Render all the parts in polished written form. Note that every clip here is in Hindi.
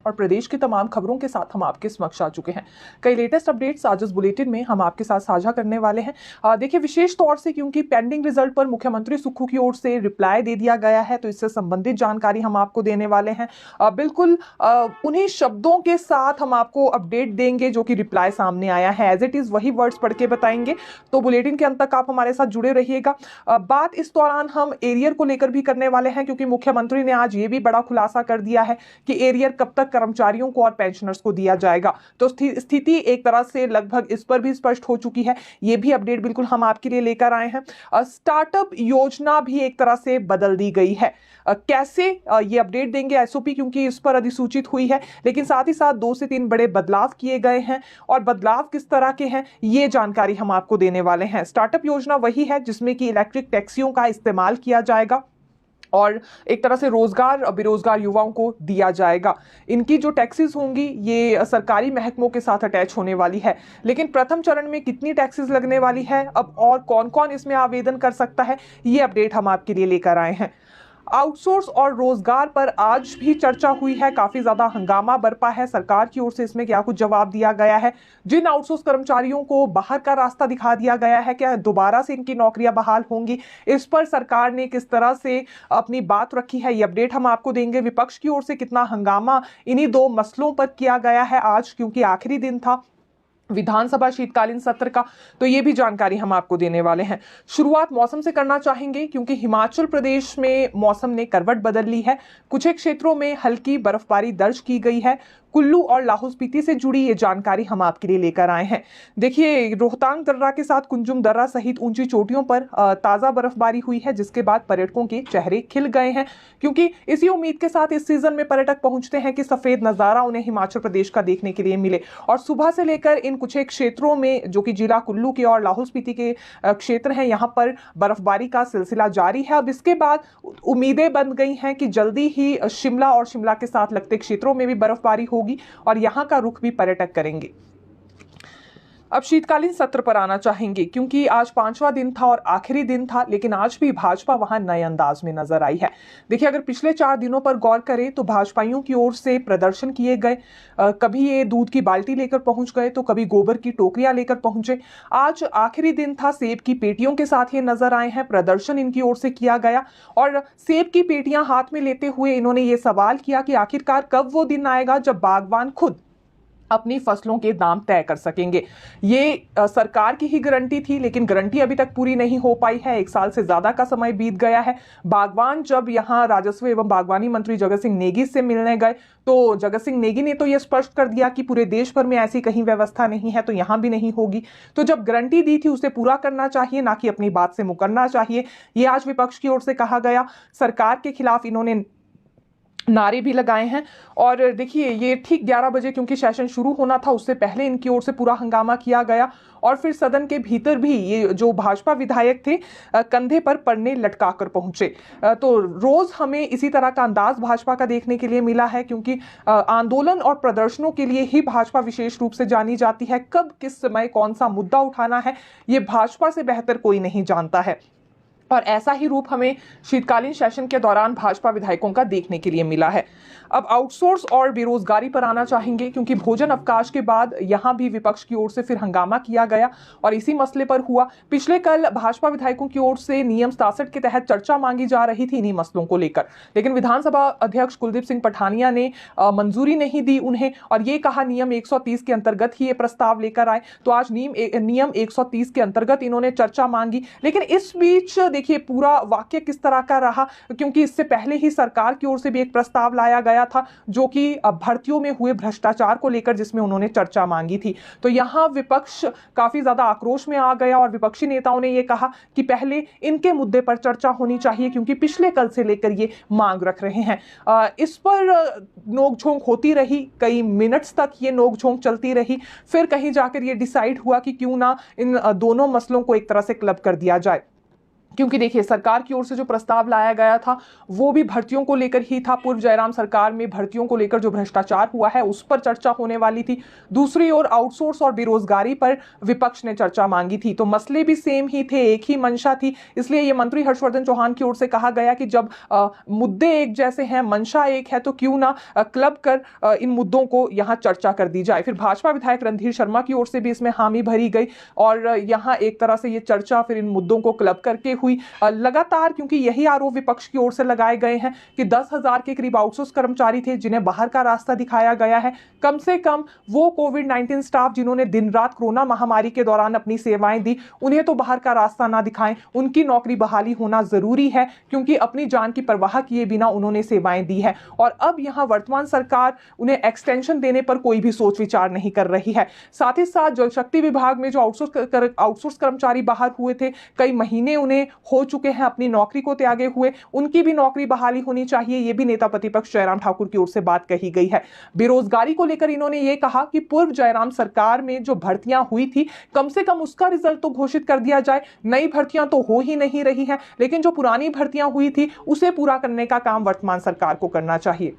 और प्रदेश की तमाम खबरों के साथ हम आपके समक्ष आ चुके हैं। कई लेटेस्ट अपडेट्स आज इस बुलेटिन में हम आपके साथ साझा करने वाले हैं। देखिए, विशेष तौर से क्योंकि पेंडिंग रिजल्ट पर मुख्यमंत्री सुक्खू की ओर से रिप्लाई दे दिया गया है, तो इससे संबंधित जानकारी हम आपको देने वाले हैं। बिल्कुल उन्हीं शब्दों के साथ हम आपको अपडेट देंगे जो कि रिप्लाई सामने आया है, एज इट इज वही वर्ड्स पढ़ के बताएंगे। तो बुलेटिन के अंत तक आप हमारे साथ जुड़े रहिएगा। बात इस दौरान हम एरियर को लेकर भी करने वाले हैं, क्योंकि मुख्यमंत्री ने आज ये भी बड़ा खुलासा कर दिया है कि एरियर कब तक कर्मचारियों को और पेंशनर्स को दिया जाएगा। तो स्थिति एक तरह से लगभग इस पर भी स्पष्ट हो चुकी है। ये भी अपडेट बिल्कुल हम आपके लिए लेकर आए हैं। स्टार्टअप योजना भी एक तरह से बदल दी गई है। कैसे, ये अपडेट देंगे एसओपी, क्योंकि इस पर अधिसूचित हुई है, लेकिन साथ ही साथ 2 से 3 बड़े बदलाव किए गए हैं और बदलाव किस तरह के हैं ये जानकारी हम आपको देने वाले हैं। स्टार्टअप योजना वही है जिसमें कि इलेक्ट्रिक टैक्सियों का इस्तेमाल किया जाएगा और एक तरह से रोजगार बेरोजगार युवाओं को दिया जाएगा। इनकी जो टैक्सेस होंगी ये सरकारी महकमों के साथ अटैच होने वाली है। लेकिन प्रथम चरण में कितनी टैक्सेस लगने वाली है अब और कौन कौन इसमें आवेदन कर सकता है, ये अपडेट हम आपके लिए लेकर आए हैं। आउटसोर्स और रोजगार पर आज भी चर्चा हुई है, काफी ज्यादा हंगामा बरपा है। सरकार की ओर से इसमें क्या कुछ जवाब दिया गया है? जिन आउटसोर्स कर्मचारियों को बाहर का रास्ता दिखा दिया गया है, क्या दोबारा से इनकी नौकरियां बहाल होंगी? इस पर सरकार ने किस तरह से अपनी बात रखी है, ये अपडेट हम आपको देंगे। विपक्ष की ओर से कितना हंगामा इन्हीं 2 मसलों पर किया गया है आज, क्योंकि आखिरी दिन था विधानसभा शीतकालीन सत्र का, तो ये भी जानकारी हम आपको देने वाले हैं। शुरुआत मौसम से करना चाहेंगे, क्योंकि हिमाचल प्रदेश में मौसम ने करवट बदल ली है। कुछ एक क्षेत्रों में हल्की बर्फबारी दर्ज की गई है। कुल्लू और लाहौल स्पीति से जुड़ी ये जानकारी हम आपके लिए लेकर आए हैं। देखिए, रोहतांग दर्रा के साथ कुंजुम दर्रा सहित ऊंची चोटियों पर ताजा बर्फबारी हुई है, जिसके बाद पर्यटकों के चेहरे खिल गए हैं, क्योंकि इसी उम्मीद के साथ इस सीजन में पर्यटक पहुंचते हैं कि सफेद नजारा उन्हें हिमाचल प्रदेश का देखने के लिए मिले। और सुबह से लेकर इन कुछ एक क्षेत्रों में, जो कि जिला कुल्लू के और लाहौल स्पीति के क्षेत्र हैं, यहाँ पर बर्फबारी का सिलसिला जारी है। अब इसके बाद उम्मीदें बन गई हैं कि जल्दी ही शिमला और शिमला के साथ लगते क्षेत्रों में भी बर्फबारी होगी और यहां का रुख भी पर्यटक करेंगे। अब शीतकालीन सत्र पर आना चाहेंगे, क्योंकि आज 5वां दिन था और आखिरी दिन था, लेकिन आज भी भाजपा वहां नए अंदाज में नजर आई है। देखिए, अगर पिछले 4 दिनों पर गौर करें तो भाजपाइयों की ओर से प्रदर्शन किए गए। कभी ये दूध की बाल्टी लेकर पहुंच गए तो कभी गोबर की टोकरियां लेकर पहुंचे। आज आखिरी दिन था, सेब की पेटियों के साथ ये नजर आए हैं। प्रदर्शन इनकी ओर से किया गया और सेब की पेटियां हाथ में लेते हुए इन्होंने ये सवाल किया कि आखिरकार कब वो दिन आएगा जब बागवान खुद अपनी फसलों के दाम तय कर सकेंगे। ये सरकार की ही गारंटी थी, लेकिन गारंटी अभी तक पूरी नहीं हो पाई है। 1 साल से ज्यादा का समय बीत गया है। बागवान जब यहां राजस्व एवं बागवानी मंत्री जगत सिंह नेगी से मिलने गए तो जगत सिंह नेगी ने तो यह स्पष्ट कर दिया कि पूरे देश भर में ऐसी कहीं व्यवस्था नहीं है, तो यहां भी नहीं होगी। तो जब गारंटी दी थी उसे पूरा करना चाहिए, ना कि अपनी बात से मुकरना चाहिए। ये आज विपक्ष की ओर से कहा गया। सरकार के खिलाफ इन्होंने नारे भी लगाए हैं। और देखिए, ये ठीक 11 बजे, क्योंकि सेशन शुरू होना था, उससे पहले इनकी ओर से पूरा हंगामा किया गया और फिर सदन के भीतर भी ये जो भाजपा विधायक थे कंधे पर पन्ने लटका कर पहुंचे। तो रोज हमें इसी तरह का अंदाज भाजपा का देखने के लिए मिला है, क्योंकि आंदोलन और प्रदर्शनों के लिए ही भाजपा विशेष रूप से जानी जाती है। कब किस समय कौन सा मुद्दा उठाना है, ये भाजपा से बेहतर कोई नहीं जानता है। और ऐसा ही रूप हमें शीतकालीन सेशन के दौरान भाजपा विधायकों का देखने के लिए मिला है। अब आउटसोर्स और बेरोजगारी पर आना चाहेंगे, क्योंकि भोजन अवकाश के बाद यहां भी विपक्ष की ओर से फिर हंगामा किया गया और इसी मसले पर हुआ। पिछले कल भाजपा विधायकों की ओर से नियम 67 के तहत चर्चा मांगी जा रही थी इन्हीं मसलों को लेकर, लेकिन विधानसभा अध्यक्ष कुलदीप सिंह पठानिया ने मंजूरी नहीं दी उन्हें और ये कहा नियम 130 के अंतर्गत ही ये प्रस्ताव लेकर आए। तो आज नियम 130 के अंतर्गत इन्होंने चर्चा मांगी। लेकिन इस बीच देखिए, पूरा वाक्य किस तरह का रहा, क्योंकि इससे पहले ही सरकार की ओर से भी एक प्रस्ताव लाया गया था, जो कि भर्तियों में हुए भ्रष्टाचार को लेकर, जिसमें उन्होंने चर्चा मांगी थी। तो यहां विपक्ष काफी ज्यादा आक्रोश में आ गया और विपक्षी नेताओं ने यह कहा कि पहले इनके मुद्दे पर चर्चा होनी चाहिए, क्योंकि पिछले कल से लेकर ये मांग रख रहे हैं। इस पर नोकझोंक होती रही, कई मिनट्स तक ये नोकझोंक चलती रही। फिर कहीं जाकर ये डिसाइड हुआ कि क्यों ना इन दोनों मसलों को एक तरह से क्लब कर दिया जाए। क्योंकि देखिए सरकार की ओर से जो प्रस्ताव लाया गया था वो भी भर्तियों को लेकर ही था। पूर्व जयराम सरकार में भर्तियों को लेकर जो भ्रष्टाचार हुआ है उस पर चर्चा होने वाली थी। दूसरी ओर आउटसोर्स और बेरोजगारी पर विपक्ष ने चर्चा मांगी थी। तो मसले भी सेम ही थे, एक ही मंशा थी। इसलिए ये मंत्री हर्षवर्धन चौहान की ओर से कहा गया कि जब मुद्दे एक जैसे हैं, मंशा एक है, तो क्यों ना क्लब कर इन मुद्दों को यहाँ चर्चा कर दी जाए। फिर भाजपा विधायक रणधीर शर्मा की ओर से भी इसमें हामी भरी गई और यहाँ एक तरह से ये चर्चा फिर इन मुद्दों को क्लब करके हुई लगातार, क्योंकि यही आरोप विपक्ष की ओर से लगाए गए हैं कि 10,000 के करीब आउटसोर्स कर्मचारी थे जिन्हें बाहर का रास्ता दिखाया गया है। कम से कम वो कोविड-19 स्टाफ जिन्होंने दिन रात कोरोना महामारी के दौरान अपनी सेवाएं दी, उन्हें तो बाहर का रास्ता ना दिखाएं, उनकी नौकरी बहाली होना जरूरी है, क्योंकि अपनी जान की परवाह किए बिना उन्होंने सेवाएं दी है। और अब यहां वर्तमान सरकार उन्हें एक्सटेंशन देने पर कोई भी सोच विचार नहीं कर रही है। साथ ही साथ जल शक्ति विभाग में जो आउटसोर्स कर्मचारी बाहर हुए थे, कई महीने उन्हें हो चुके हैं अपनी नौकरी को त्यागे हुए, उनकी भी नौकरी बहाली होनी चाहिए। यह भी नेता प्रतिपक्ष जयराम ठाकुर की ओर से बात कही गई है। बेरोजगारी को लेकर इन्होंने ये कहा कि पूर्व जयराम सरकार में जो भर्तियां हुई थी, कम से कम उसका रिजल्ट तो घोषित कर दिया जाए। नई भर्तियां तो हो ही नहीं रही हैं, लेकिन जो पुरानी भर्तियां हुई थी उसे पूरा करने का काम वर्तमान सरकार को करना चाहिए।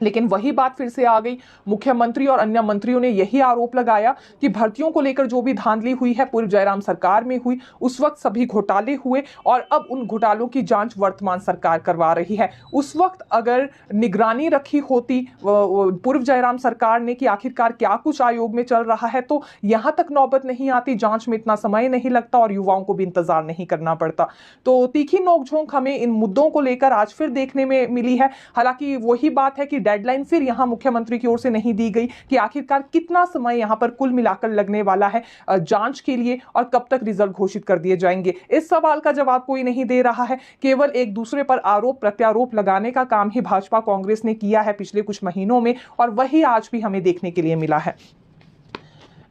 लेकिन वही बात फिर से आ गई। मुख्यमंत्री और अन्य मंत्रियों ने यही आरोप लगाया कि भर्तियों को लेकर जो भी धांधली हुई है पूर्व जयराम सरकार में हुई, उस वक्त सभी घोटाले हुए और अब उन घोटालों की जांच वर्तमान सरकार करवा रही है। उस वक्त अगर निगरानी रखी होती पूर्व जयराम सरकार ने कि आखिरकार क्या कुछ आयोग में चल रहा है, तो यहां तक नौबत नहीं आती, जांच में इतना समय नहीं लगता और युवाओं को भी इंतजार नहीं करना पड़ता। तो तीखी नोकझोंक हमें इन मुद्दों को लेकर आज फिर देखने में मिली है। हालांकि वही बात है कि डेडलाइन फिर यहां मुख्यमंत्री की ओर से नहीं दी गई कि आखिरकार कितना समय यहां पर कुल मिलाकर लगने वाला है जांच के लिए और कब तक रिजल्ट घोषित कर दिए जाएंगे। इस सवाल का जवाब कोई नहीं दे रहा है। केवल एक दूसरे पर आरोप प्रत्यारोप लगाने का काम ही भाजपा कांग्रेस ने किया है पिछले कुछ महीनों में और वही आज भी हमें देखने के लिए मिला है।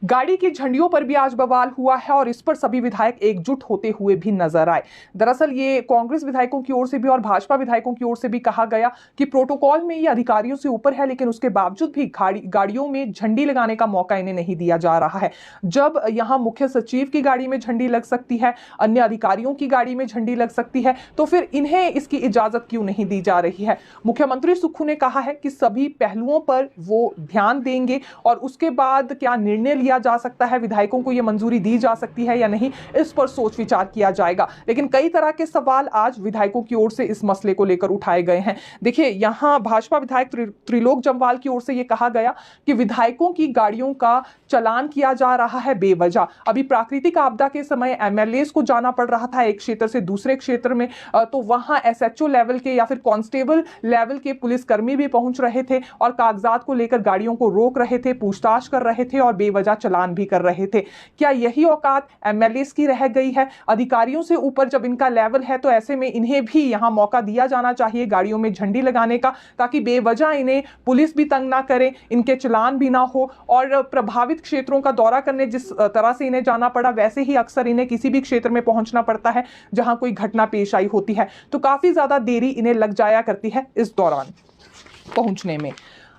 गाड़ी की झंडियों पर भी आज बवाल हुआ है और इस पर सभी विधायक एकजुट होते हुए भी नजर आए। दरअसल ये कांग्रेस विधायकों की ओर से भी और भाजपा विधायकों की ओर से भी कहा गया कि प्रोटोकॉल में ये अधिकारियों से ऊपर है, लेकिन उसके बावजूद भी गाड़ियों में झंडी लगाने का मौका इन्हें नहीं दिया जा रहा है। जब यहां मुख्य सचिव की गाड़ी में झंडी लग सकती है, अन्य अधिकारियों की गाड़ी में झंडी लग सकती है, तो फिर इन्हें इसकी इजाजत क्यों नहीं दी जा रही है। मुख्यमंत्री सुक्खू ने कहा है कि सभी पहलुओं पर वो ध्यान देंगे और उसके बाद क्या निर्णय लिया जा सकता है, विधायकों को यह मंजूरी दी जा सकती है या नहीं, इस पर सोच विचार किया जाएगा। लेकिन कई तरह के सवाल आज विधायकों की ओर से इस मसले को लेकर उठाए गए हैं। देखिए यहां भाजपा विधायक त्रिलोक जम्वाल की ओर से यह कहा गया कि विधायकों की गाड़ियों का चालान किया जा रहा है बेवजह। अभी प्राकृतिक आपदा के समय एमएलए को जाना पड़ रहा था एक क्षेत्र से दूसरे क्षेत्र में, तो वहां एसएचओ लेवल के या फिर कांस्टेबल लेवल के पुलिसकर्मी भी पहुंच रहे थे और कागजात को लेकर गाड़ियों को रोक रहे थे, पूछताछ कर रहे थे और बेवजह चालान भी कर रहे थे। क्या यही औकात एमएलए की रह गई है? अधिकारियों से ऊपर जब इनका लेवल है तो ऐसे में इन्हें भी यहां मौका दिया जाना चाहिए गाड़ियों में झंडी लगाने का, ताकि बेवजह इन्हें पुलिस भी तंग ना करे, इनके चालान भी ना हो। और प्रभावित क्षेत्रों का दौरा करने जिस तरह से इन्हें जाना पड़ा, वैसे ही अक्सर इन्हें किसी भी क्षेत्र में पहुंचना पड़ता है जहां कोई घटना पेश आई होती है, तो काफी ज्यादा देरी इन्हें लग जाया करती है इस दौरान पहुंचने में।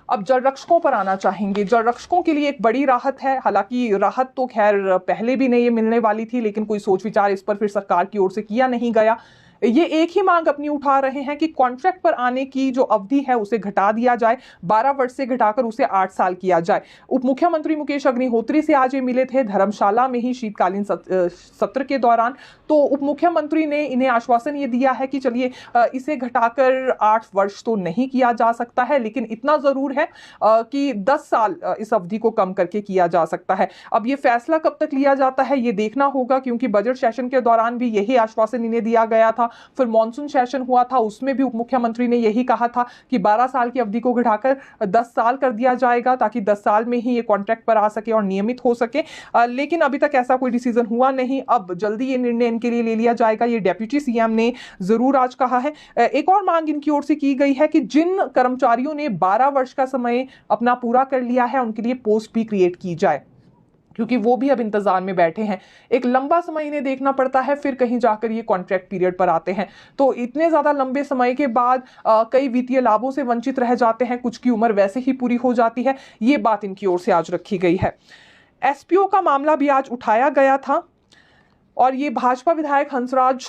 अब जल रक्षकों पर आना चाहेंगे। जल रक्षकों के लिए एक बड़ी राहत है। हालांकि राहत तो खैर पहले भी नहीं ये मिलने वाली थी, लेकिन कोई सोच विचार इस पर फिर सरकार की ओर से किया नहीं गया। ये एक ही मांग अपनी उठा रहे हैं कि कॉन्ट्रैक्ट पर आने की जो अवधि है उसे घटा दिया जाए, 12 वर्ष से घटाकर उसे 8 साल किया जाए। उप मुख्यमंत्री मुकेश अग्निहोत्री से आज ये मिले थे धर्मशाला में ही शीतकालीन सत्र के दौरान। तो उप मुख्यमंत्री ने इन्हें आश्वासन ये दिया है कि चलिए इसे घटाकर 8 वर्ष तो नहीं किया जा सकता है, लेकिन इतना जरूर है कि 10 साल इस अवधि को कम करके किया जा सकता है। अब ये फैसला कब तक लिया जाता है ये देखना होगा, क्योंकि बजट सेशन के दौरान भी यही आश्वासन इन्हें दिया गया था। फिर मॉनसून सेशन हुआ था, उसमें भी उप मुख्यमंत्री ने यही कहा था कि 12 साल की अवधि को घटाकर 10 साल कर दिया जाएगा, ताकि 10 साल में ही ये कॉन्ट्रैक्ट पर आ सके और नियमित हो सके। लेकिन अभी तक ऐसा कोई डिसीजन हुआ नहीं। अब जल्दी ये निर्णय इनके लिए ले लिया जाएगा, ये डेप्यूटी सीएम ने जरूर आज कहा है। एक और मांग इनकी ओर से की गई है कि जिन कर्मचारियों ने 12 वर्ष का समय अपना पूरा कर लिया है उनके लिए पोस्ट भी क्रिएट की जाए, क्योंकि वो भी अब इंतजार में बैठे हैं। एक लंबा समय इन्हें देखना पड़ता है, फिर कहीं जाकर ये कॉन्ट्रैक्ट पीरियड पर आते हैं। तो इतने ज्यादा लंबे समय के बाद कई वित्तीय लाभों से वंचित रह जाते हैं, कुछ की उम्र वैसे ही पूरी हो जाती है। ये बात इनकी ओर से आज रखी गई है। एसपीओ का मामला भी आज उठाया गया था और ये भाजपा विधायक हंसराज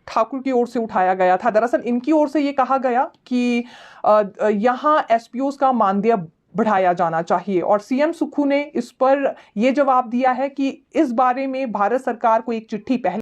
ठाकुर की ओर से उठाया गया था। दरअसल इनकी ओर से ये कहा गया कि यहाँ एसपीओस का मानदेय बढ़ाया जाना चाहिए और सीएम सुक्खू ने इस पर यह जवाब दिया है कि इस बारे में भारत सरकार को एक चिट्ठी पहले